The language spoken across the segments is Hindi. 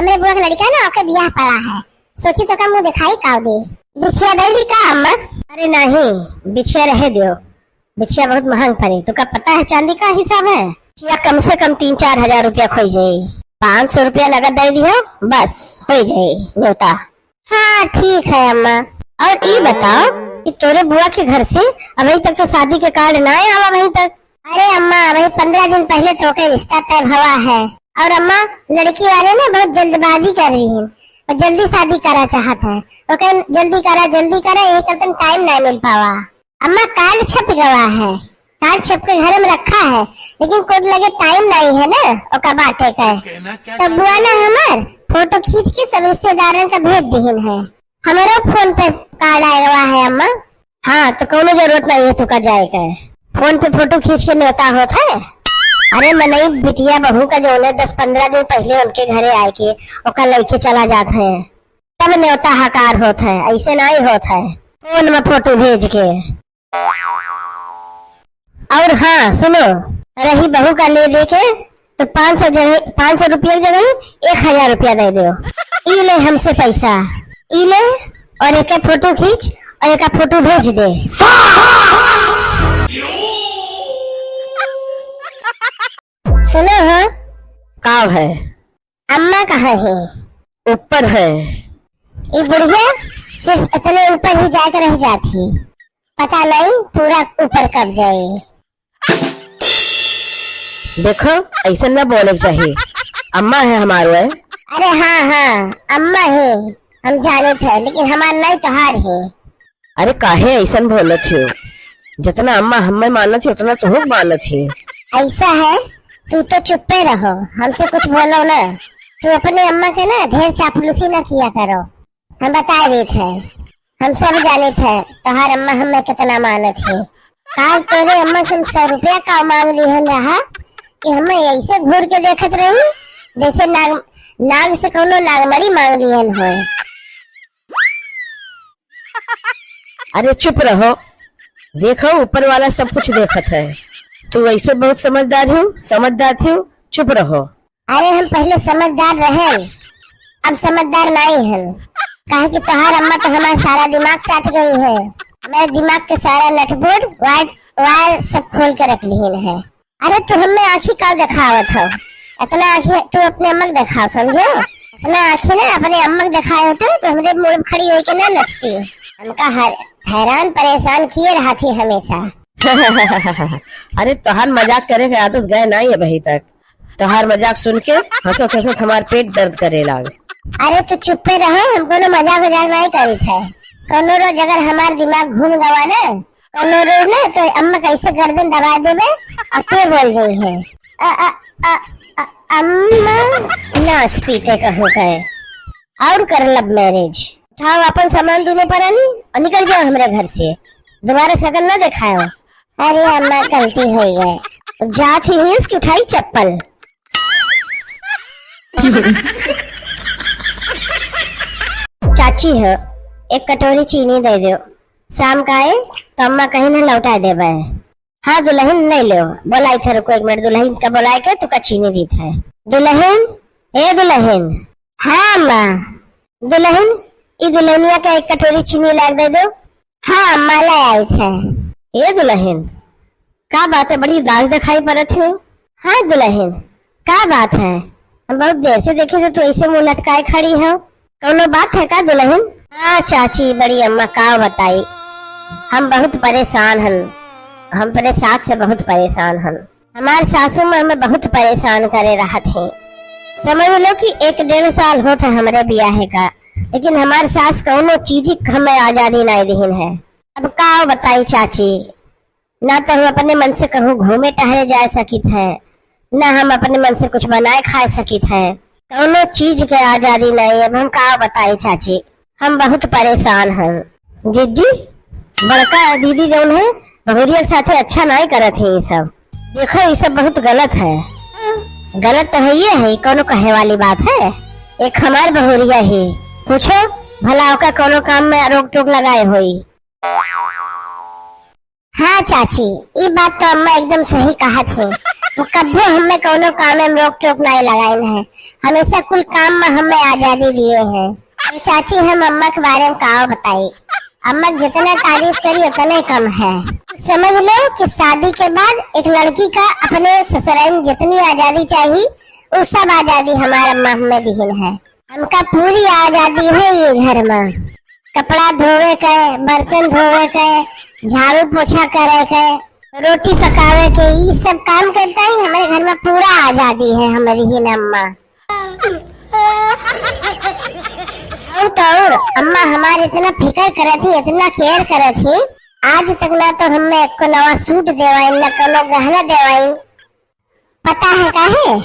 हमरे बुआ के लड़का ना ओके बियाह पड़ा है, सोची तो का मुंह दिखाई काव दे। बिछिया दे दी का अम्मा? अरे नहीं, बिछिया रहे दियो, बिछिया बहुत महंग पड़े। तो का पता है चांदी का हिसाब है? या कम से कम 3-4 हजार रुपया खोई जाये। 500 रुपया नगद दे दियो, बस हो जाये न्योता। हाँ ठीक है अम्मा। और ये बताओ कि तोरे बुआ के घर से अभी तक तो शादी के कार्ड ना आया अभी तक? अरे अम्मा अभी 15 दिन पहले तो के रिश्ता तय हुआ है, और अम्मा लड़की वाले ना बहुत जल्दबाजी कर रही है और जल्दी शादी करा चाहत है। ओके जल्दी करा यही करते टाइम नहीं मिल पावा। अम्मा कार्ड छप गवा है, कार्ड छप के घर में रखा है, लेकिन कोई लगे टाइम नहीं है ना ओका बाटे का। तो बुआ ना हमार फोटो खींच के सब रिश्तेदारों का भेज दीन है, हमारा फोन पे कार्ड आया है अम्मा। हाँ तो कोनो जरूरत नहीं है तो का जाएगा, फोन पे फोटो खींच के न्योता होता है। अरे मनई बिटिया बहू का जो है 10-15 दिन पहले उनके घरे आए के ओका लेके चला जाता है, तब न्योता हकार होता है, ऐसे नहीं होता है फोन में फोटो भेज के। और हाँ सुनो, रही बहू का ले दे के तो 500 रुपये की जगह 1000 रुपया दे दो। ई ले हमसे पैसा, ई ले और एक फोटो खींच और एक फोटो भेज दे। सुनो हो, काव है? अम्मा कहाँ है? ऊपर है। ये बुढ़िया सिर्फ इतने ऊपर ही जाकर रह जाती, पता नहीं पूरा ऊपर कब जाए। देखो ऐसा न बोले चाहिए, अम्मा है हमारे। अरे हाँ अम्मा है, हम जाने थे, लेकिन हमार नहीं तोहार है। अरे काहे ऐसा बोले थे? जितना अम्मा हमें माना थी उतना तो हो माना थी। ऐसा है, तू तो चुप्पे रहो, हमसे कुछ बोलो ना। तू अपने अम्मा के ना ढेर चापलूसी न किया करो, हम बता रहे थे, हम सब जाने थे तोहार अम्मा हमें कितना माना थी। आज तोरे अम्मा से 100 रुपया का मांग ली है रहा कि हमें ऐसे घूर के देखत रही जैसे नाग से कोनो नागमरी मांग ली है। अरे चुप रहो, देखो ऊपर वाला सब कुछ देखत है, तू ऐसे बहुत समझदार थी, चुप रहो। अरे हम पहले समझदार रहे, अब समझदार नहीं है, कहे कि तोहार अम्मा तो हमारा सारा दिमाग चाट गई है। मेरे दिमाग के सारा नटबोर्ड वायर सब खोल के रख ली है। अरे तू हमें आँखी का दिखावत हो, इतना आँखी तू अपने अम्मा दिखाओ, समझो? इतना आँखी ना अपने अम्मा दिखाए होते तो हमारे मुंह खड़ी होके ना नचती। हमका हैरान परेशान किए रहा थी हमेशा। अरे तोहार मजाक करे के आदत गए नहीं है अभी तक, तोहार मजाक सुन के हंसत हमार पेट दर्द करे लागे। अरे तू चुप्पे रहो, हमको ना मजाक नहीं करी थे। कोनो रोज अगर हमार दिमाग घूम गवा ना, कोनो रोज ना तो अम्मा कैसे गर्दन दबा देवे और क्या बोल रही है अम्मा ना स्पीटे कहो गए और कर लव मैरिज। उठाओ अपन सामान दोनों पर आनी और निकल जाओ हमारे घर से, दोबारा शक्ल ना दिखाओ। अरे अम्मा गलती हो गई, जात ही हुई उसकी उठाई चप्पल। चाची है, एक कटोरी चीनी दे दो, शाम का आए तो अम्मा कहीं न लौटा देवे। हाँ दुल्हन ले लो, बोलाई थे, रुको 1 मिनट, दुल्हन का बोलाए के तो का चीनी दी था। दुल्हन, ए दुल्हन। हाँ अम्मा। दुल्हन, ई दुल्हनिया का 1 कटोरी चीनी ला दे दो। हाँ अम्मा ले आई थे। ए दुल्हन, का बात है, बड़ी उदास दिखाई पड़त हो? हाँ दुल्हन, का बात है? हम बहुत देर से देखे तो तू ऐसे मुंह लटकाए खड़ी हो, कोनो बात है का दुल्हन? हाँ चाची, बड़ी अम्मा का बताई, हम बहुत परेशान हन, हम अपने सास से बहुत परेशान हन। हमारे सासू में हमें बहुत परेशान करे रहा थे, समझ लो कि 1-1.5 साल होता है हमारे ब्याह का, लेकिन हमारे सास कोनो चीज हमें आजादी नहीं दीन है। अब का बताई चाची, ना तो हम अपने मन से कहूँ घूमे टहले जा सकित है, ना हम अपने मन से कुछ बनाए खा सकित है, कोनो चीज के आजादी नहीं। अब हम का बताई चाची, हम बहुत परेशान हैं। जिद्दी बड़का दीदी जो है बहुरिया के साथ अच्छा नहीं करत है, ये सब देखो ये सब बहुत गलत है। गलत तो है, ये है कोनो कहे वाली बात है? एक हमार बहुरिया है, पूछो भला ओका कोनो काम में रोक टोक लगाए हुई। हाँ चाची, ये बात तो अम्मा एकदम सही कहा थे, वो कभी हमें कोनो काम में रोक टोक नहीं लगाई है। हमेशा कुल काम में हमें आजादी दिए हैं। और चाची हम अम्मा के बारे में का बताई, अम्मा जितना तारीफ करी उतना कम है। समझ लो कि शादी के बाद एक लड़की का अपने ससुराल में जितनी आजादी चाहिए वो सब आजादी हमारे अम्मा हमें दीन है। हमका पूरी आजादी है ये घर में, कपड़ा धोवे के, बर्तन धोवे के, झाड़ू पोछा करे के, रोटी पकावे के, ये सब काम करता ही हमारे घर में पूरा आजादी है हमारी ही अम्मा। और अम्मा हमारे इतना फिक्र करे थी, इतना केयर करे थी, आज तक ना तो हमें को नवा सूट देवाई ना कोनो गहना देवाई। पता है काहे?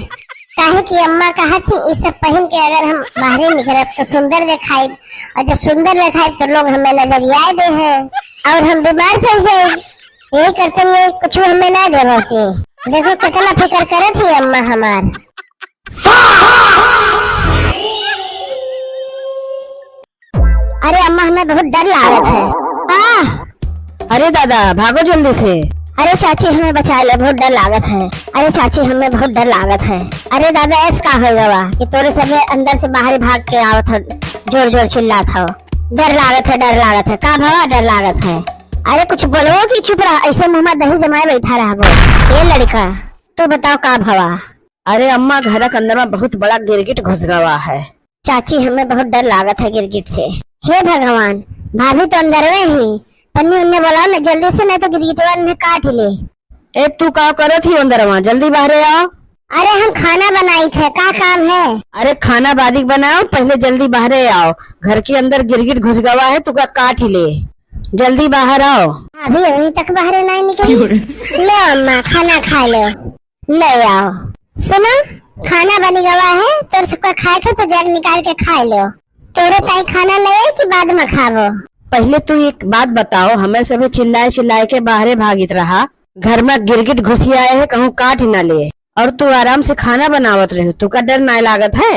काहे कि अम्मा कहा थी ये सब पहन के अगर हम बाहर निकले तो सुंदर दिखाई, और जब सुंदर दिखाई तो लोग हमें नजरिया दे हैं और हम बीमार पड़ जाए। यही करते नहीं, कुछ हमें ना दे होती। देखो कितना फिक्र करे थी अम्मा हमार। अरे अम्मा हमें बहुत डर लागत है। अरे दादा भागो जल्दी से। अरे चाची हमें बचा लो, बहुत डर लागत है। अरे चाची हमें बहुत डर लागत है। अरे दादा ऐसा का हो गवा कि तोरे सब अंदर से बाहर भाग के आवत हो, जोर जोर चिल्लात हो। डर लागत है, डर लागत है। का भवा डर लागत है? अरे कुछ बोलो कि चुप रहा, ऐसे मुंह में दही जमाए बैठा रहा वो। ये लड़का तो बताओ का भवा? अरे अम्मा घर के अंदर में बहुत बड़ा गिरगिट घुस गवा है। चाची हमें बहुत डर लागत है गिरगिट से। हे भगवान, भाभी तो अंदर में ही, पन्नी उन्ने बोला ना जल्दी से, नहीं तो गिरगिटवा में काट ले। ए तू का करो थी अंदर में, जल्दी बाहर आओ। अरे हम खाना बनाई थे, का काम है? अरे खाना बादी बनाओ, पहले जल्दी बाहर आओ। घर के अंदर गिरगिट घुस गवा है, तू का काट ही ले, जल्दी बाहर आओ। अभी अभी तक बाहर नहीं निकली। लो अम्मा खाना खा लो, ले आओ। सुनो खाना बनी गवा है, तो सबका खाए के तो जग निकाल के खा लो। तोरे ताई खाना ले कि बाद में खावो? पहले तू एक बात बताओ, हमें सभी चिल्लाए चिल्लाए के बाहर भागित रहा, घर में गिरगिट घुसी आए है, कहूँ काट न ले, और तू आराम से खाना बनावत रहे। तू का डर नहीं लागत है?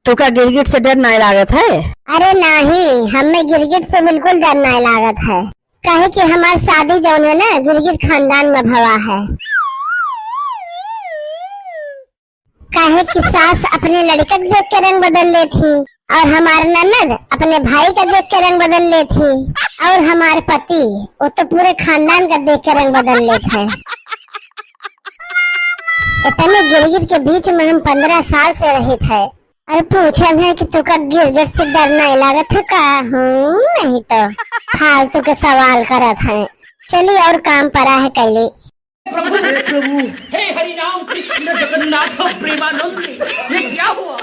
तू का गिरगिट से डर नहीं लागत है? अरे नहीं, हमें गिरगिट से बिल्कुल डर नहीं लागत है। कहे कि हमारी शादी जो है ना गिरगिट खानदान में भवा है। कहे कि सास अपने लड़के देख के रंग बदल ले थी, और हमारे ननद अपने भाई का देख के रंग बदल ले थी, और हमारे पति वो तो पूरे खानदान का देख के रंग बदल ले थे। इतने गिरगिट के बीच में हम 15 साल से रहे थे। अरे पूछे है कि तू का गिरगिट से डर नहीं लागत है का? नहीं तो फालतू के सवाल करत है। चलिए और काम पड़ा है कैले। प्रभु हे हरि राम कृष्ण जगन्नाथ प्रेमानंद, ये क्या हुआ?